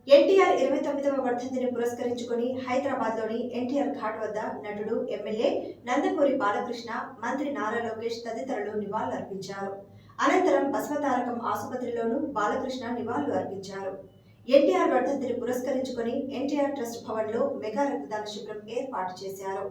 ఎన్టీఆర్ 29వ వర్ధంతిని పురస్కరించుకుని హైదరాబాద్లోని ఎన్టీఆర్ ఘాట్ వద్ద నటుడు ఎమ్మెల్యే నందమూరి బాలకృష్ణ, మంత్రి నారా లోకేష్ తదితరులు నివాళులర్పించారు. అనంతరం బసవతారకం ఆసుపత్రిలోనూ బాలకృష్ణ నివాళులు అర్పించారు. ఎన్టీఆర్ వర్ధంతిని పురస్కరించుకుని ఎన్టీఆర్ ట్రస్ట్ భవన్లో మెగా రక్తదాన శిబిరం ఏర్పాటు చేశారు.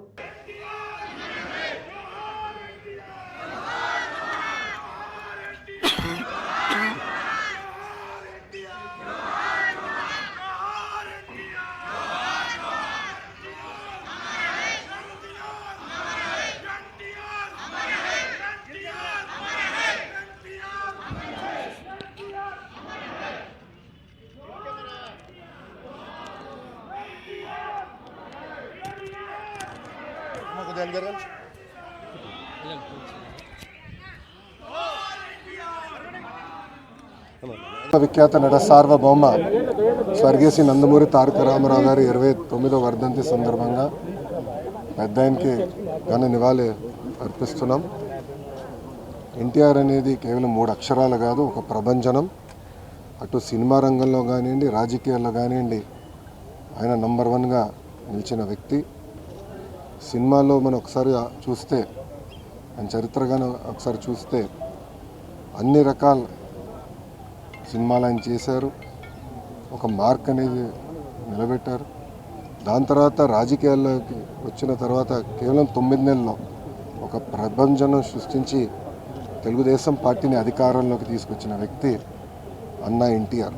విఖ్యాత నట సార్వభౌమ స్వర్గీయ శ్రీ నందమూరి తారక రామారావు గారి 29వ వర్ధంతి సందర్భంగా పెద్ద ఆయనకి ఘన నివాళి అర్పిస్తున్నాం. ఎన్టీఆర్ అనేది కేవలం 3 అక్షరాలు కాదు, ఒక ప్రభంజనం. అటు సినిమా రంగంలో కానివ్వండి, రాజకీయాల్లో కానివ్వండి ఆయన నంబర్ 1గా నిలిచిన వ్యక్తి. సినిమాలో మనం ఒకసారి చూస్తే, ఆయన చరిత్రగాను ఒకసారి చూస్తే అన్ని రకాల సినిమాలు ఆయన చేశారు. ఒక మార్క్ అనేది నిలబెట్టారు. దాని తర్వాత రాజకీయాల్లోకి వచ్చిన తర్వాత కేవలం 9 నెలల్లో ఒక ప్రభంజనం సృష్టించి తెలుగుదేశం పార్టీని అధికారంలోకి తీసుకొచ్చిన వ్యక్తి అన్నా ఎన్టీఆర్.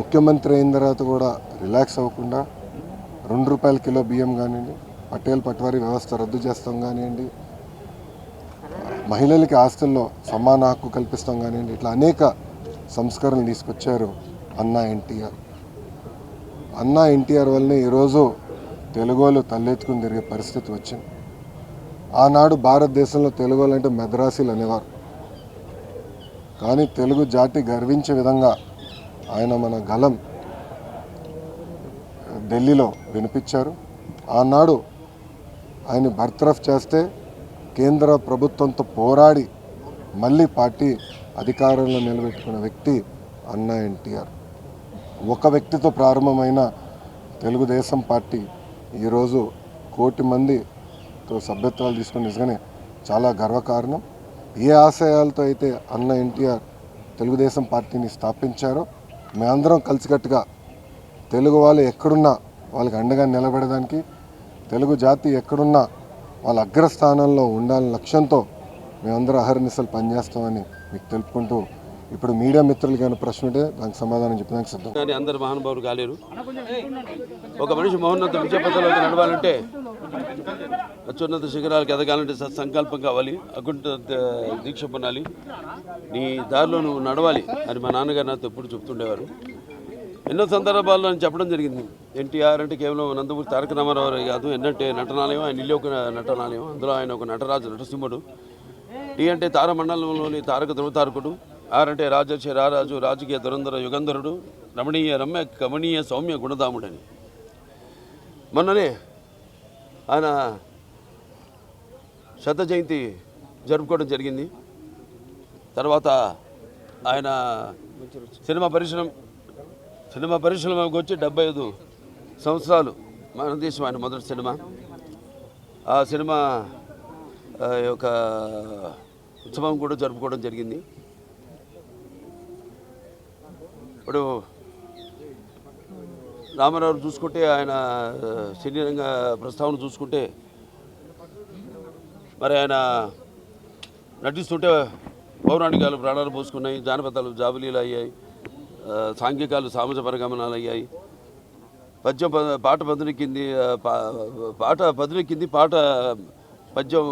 ముఖ్యమంత్రి అయిన తర్వాత కూడా రిలాక్స్ అవ్వకుండా ₹2 కిలో బియ్యం కానివ్వండి, పటేల్ పట్వారీ వ్యవస్థ రద్దు చేస్తాం కానివ్వండి, మహిళలకి ఆస్తుల్లో సమాన హక్కు కల్పిస్తాం కానివ్వండి, ఇట్లా అనేక సంస్కరణలు తీసుకొచ్చారు అన్నా ఎన్టీఆర్. అన్నా ఎన్టీఆర్ వల్లనే ఈరోజు తెలుగు వాళ్ళు తలెత్తుకుని తిరిగే పరిస్థితి వచ్చింది. ఆనాడు భారతదేశంలో తెలుగు వాళ్ళు అంటే మద్రాసీలు అనేవారు. కానీ తెలుగు జాతి గర్వించే విధంగా ఆయన మన గలం ఢిల్లీలో వినిపించారు. ఆనాడు ఆయన బర్తరఫ్ చేస్తే కేంద్ర ప్రభుత్వంతో పోరాడి మళ్ళీ పార్టీ అధికారంలో నిలబెట్టుకున్న వ్యక్తి అన్నా ఎన్టీఆర్. ఒక వ్యక్తితో ప్రారంభమైన తెలుగుదేశం పార్టీ ఈరోజు 1 కోటి మందితో సభ్యత్వాలు తీసుకుని నిజంగానే చాలా గర్వకారణం. ఏ ఆశయాలతో అయితే అన్నా ఎన్టీఆర్ తెలుగుదేశం పార్టీని స్థాపించారో మేమందరం కలిసికట్టుగా తెలుగు వాళ్ళు ఎక్కడున్నా వాళ్ళకి అండగా నిలబడడానికి, తెలుగు జాతి ఎక్కడున్నా వాళ్ళ అగ్రస్థానంలో ఉండాలనే లక్ష్యంతో మేమందరం అహర్నిశలు పనిచేస్తామని మీకు తెలుపుకుంటూ, ఇప్పుడు మీడియా మిత్రులు కానీ ప్రశ్న ఉంటే దానికి సమాధానం చెప్పడానికి సిద్ధం. కానీ అందరు మహానుభావులు కాలేరు. ఒక మనిషి మహోన్నత విజయపథంలోకి నడవాలంటే, అత్యున్నత శిఖరాలకు ఎదగాలంటే సత్సంకల్పం కావాలి, అకుంఠ దీక్ష పొందాలి, నీ దారిలో నువ్వు నడవాలి అని మా నాన్నగారు నాతో ఎప్పుడు చెప్తుండేవారు. ఎన్నో సందర్భాల్లో అని చెప్పడం జరిగింది. ఎన్టీఆర్ అంటే కేవలం నందమూరి తారక రామారావు కాదు, ఎన్నంటే నటనాలయం, ఆయన ఇల్లు ఒక నటనాలయం, అందులో ఆయన ఒక నటరాజు నటసింహుడు. టీ అంటే తారమండలంలోని తారక ధృవతారకుడు, ఆర్ అంటే రాజర్షి రారాజు, రాజకీయ దురంధర యుగంధరుడు, రమణీయ రమ్య కమనీయ సౌమ్య గుణధాముడని. మొన్ననే ఆయన శత జయంతి జరుపుకోవడం జరిగింది. తర్వాత ఆయన సినిమా పరిశ్రమకు వచ్చి 75 సంవత్సరాలు మన దేశం ఆయన మొదటి సినిమా. ఆ సినిమా యొక్క ఉత్సవం కూడా జరుపుకోవడం జరిగింది. ఇప్పుడు రామారావు చూసుకుంటే, ఆయన సినీ రంగ ప్రస్తావన చూసుకుంటే, మరి ఆయన నటిస్తుంటే పౌరాణికాలు ప్రాణాలు పోసుకున్నాయి, జానపదాలు జాబిలీలు అయ్యాయి, సాంఘికాలు సామాజ పరిగమనాలు అయ్యాయి, పద్యం పాట పదునెక్కింది, పాట పదునెక్కింది, పద్యం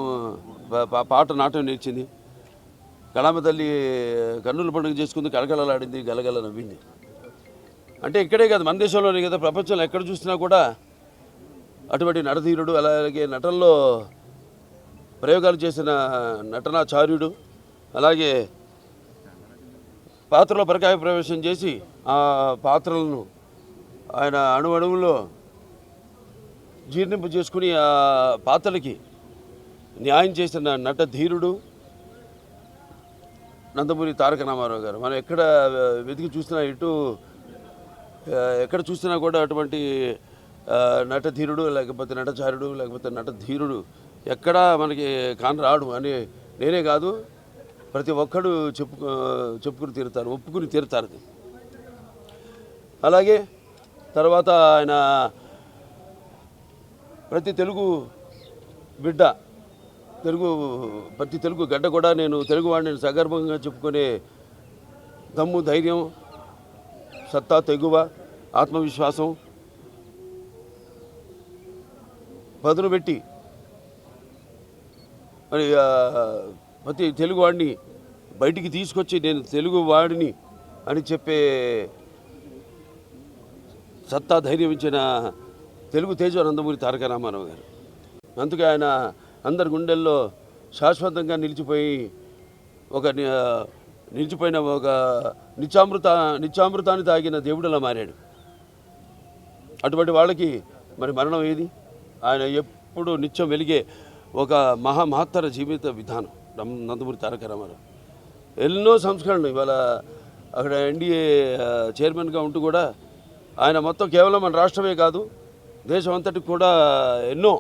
పాట నాట్యం నేర్చింది, కళామ తల్లి కన్నుల పండుగ చేసుకుంది, కళకళలాడింది, గలగల నవ్వింది. అంటే ఇక్కడే కాదు, మన దేశంలోనే కదా, ప్రపంచంలో ఎక్కడ చూసినా కూడా అటువంటి నటధీరుడు, అలాగే నటనలో ప్రయోగాలు చేసిన నటనాచార్యుడు, అలాగే పాత్రలో పరకాయ ప్రవేశం చేసి ఆ పాత్రలను ఆయన అణువణువులో జీర్ణింపు చేసుకుని ఆ పాత్రలకి న్యాయం చేసిన నటధీరుడు నందమూరి తారక రామారావు గారు. మనం ఎక్కడ వెతికి చూసినా, ఇటు ఎక్కడ చూసినా కూడా అటువంటి నటధీరుడు లేకపోతే నటచారుడు లేకపోతే నటధీరుడు ఎక్కడా మనకి కానరాడు అని నేనే కాదు ప్రతి ఒక్కడు చెప్పుకుని తీరుతారు, ఒప్పుకుని తీరుతారు అది. అలాగే తర్వాత ఆయన ప్రతి తెలుగు బిడ్డ ప్రతి తెలుగు గడ్డ కూడా నేను తెలుగువాడిని సగర్భంగా చెప్పుకునే దమ్ము, ధైర్యం, సత్తా, తెగువ, ఆత్మవిశ్వాసం పదును పెట్టి మరి ప్రతి తెలుగువాడిని బయటికి తీసుకొచ్చి నేను తెలుగువాడిని అని చెప్పే సత్తా, ధైర్యం ఇచ్చిన తెలుగు తేజం నందమూరి తారక రామారావు గారు. అందుకే ఆయన అందరి గుండెల్లో శాశ్వతంగా నిలిచిపోయిన ఒక నిత్యామృతాన్ని తాగిన దేవుడిలా మారాడు. అటువంటి వాళ్ళకి మరి మరణం ఏది? ఆయన ఎప్పుడు నిత్యం వెలిగే ఒక మహత్తర జీవిత విధానం నందమూరి తారక రామారావు. ఎన్నో సంస్కరణలు ఇవాళ అక్కడ ఎన్డీఏ చైర్మన్గా ఉంటూ కూడా ఆయన మొత్తం కేవలం మన రాష్ట్రమే కాదు దేశం అంతటికి కూడా ఎన్నో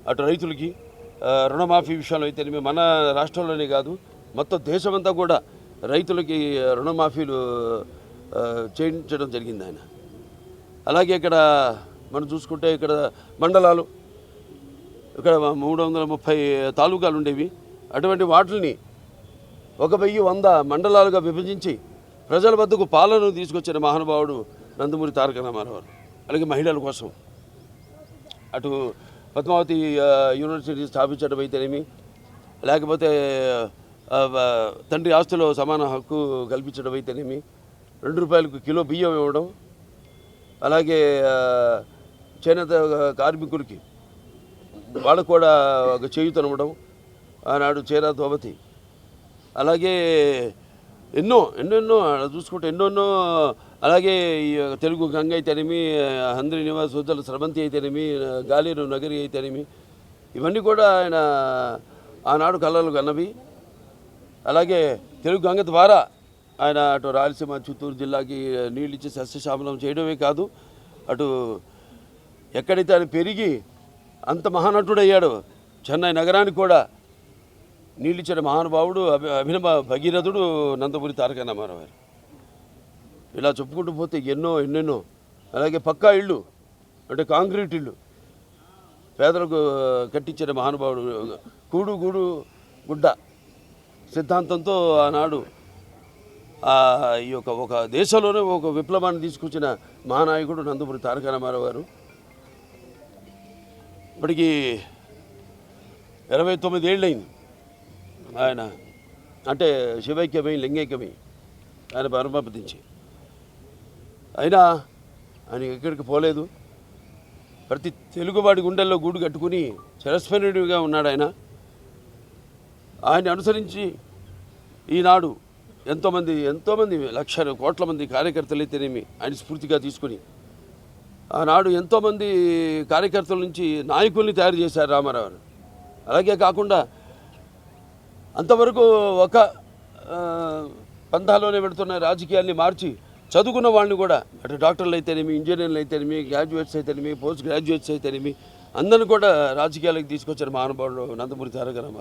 అటు రైతులకి రుణమాఫీ విషయంలో అయితేనేమి మన రాష్ట్రంలోనే కాదు మొత్తం దేశమంతా కూడా రైతులకి రుణమాఫీలు చేయించడం జరిగింది ఆయన. అలాగే ఇక్కడ మనం చూసుకుంటే ఇక్కడ మండలాలు ఇక్కడ 330 తాలూకాలు ఉండేవి. అటువంటి వాటిని 1100 మండలాలుగా విభజించి ప్రజల వద్దకు పాలన తీసుకొచ్చిన మహానుభావుడు నందమూరి తారక రామారావు. అలాగే మహిళల కోసం అటు పద్మావతి యూనివర్సిటీ స్థాపించడం అయితేనేమి లేకపోతే తండ్రి ఆస్తులో సమాన హక్కు కల్పించడం అయితేనేమి, 2 రూపాయలకు కిలో బియ్యం ఇవ్వడం, అలాగే చేనేత కార్మికులకి వాళ్ళకు కూడా ఒక చేయూతనివ్వడం, ఆనాడు చేరా దోబతి, అలాగే ఎన్నో చూసుకుంటే ఎన్నెన్నో. అలాగే ఈ తెలుగు గంగ అయితేనేమి, హంద్రి నివాస్ ఉద్దల స్రవంతి అయితేనేమి, గాలేరు నగరి అయితేనేమి, ఇవన్నీ కూడా ఆయన ఆనాడు కళలు కన్నవి. అలాగే తెలుగు గంగ ద్వారా ఆయన అటు రాయలసీమ, చిత్తూరు జిల్లాకి నీళ్ళు ఇచ్చి సస్యశ్యామలం చేయడమే కాదు, అటు ఎక్కడైతే ఆయన పెరిగి అంత మహానటుడయ్యాడు చెన్నై నగరానికి కూడా నీళ్ళిచ్చిన మహానుభావుడు అభినవ భగీరథుడు నందమూరి తారక రామారావు గారు. ఇలా చెప్పుకుంటూ పోతే ఎన్నెన్నో. అలాగే పక్కా ఇళ్ళు అంటే కాంక్రీట్ ఇళ్ళు పేదలకు కట్టించిన మహానుభావుడు, కూడు గూడు గుడ్డ సిద్ధాంతంతో ఆనాడు ఈ యొక్క ఒక దేశంలోనే ఒక విప్లవాన్ని తీసుకొచ్చిన మహానాయకుడు నందమూరి తారక రామారావు గారు. ఇప్పటికీ 29 ఏళ్ళైంది ఆయన అంటే శివైక్యమై లింగైక్యమై ఆయన పరమపదించి. అయినా ఆయన ఎక్కడికి పోలేదు. ప్రతి తెలుగువాడి గుండెల్లో గూడు కట్టుకుని చిరస్మరణీయుడిగా ఉన్నాడు ఆయన. ఆయన అనుసరించి ఈనాడు ఎంతోమంది లక్షల కోట్ల మంది కార్యకర్తలు అయితేనేమి ఆయన స్ఫూర్తిగా తీసుకుని ఆనాడు ఎంతోమంది కార్యకర్తల నుంచి నాయకుల్ని తయారు చేశారు రామారావు. అలాగే కాకుండా అంతవరకు ఒక పంథాలోనే పెడుతున్న రాజకీయాల్ని మార్చి చదువుకున్న వాళ్ళని కూడా అటు డాక్టర్లు అయితేనేమి, ఇంజనీర్లు అయితేనేమి, గ్రాడ్యుయేట్స్ అయితేనేమి, పోస్ట్ గ్రాడ్యుయేట్స్ అయితేనేమి అందరిని కూడా రాజకీయాలకు తీసుకొచ్చారు మహానుభావుడు నందమూరి తారక రామారావు.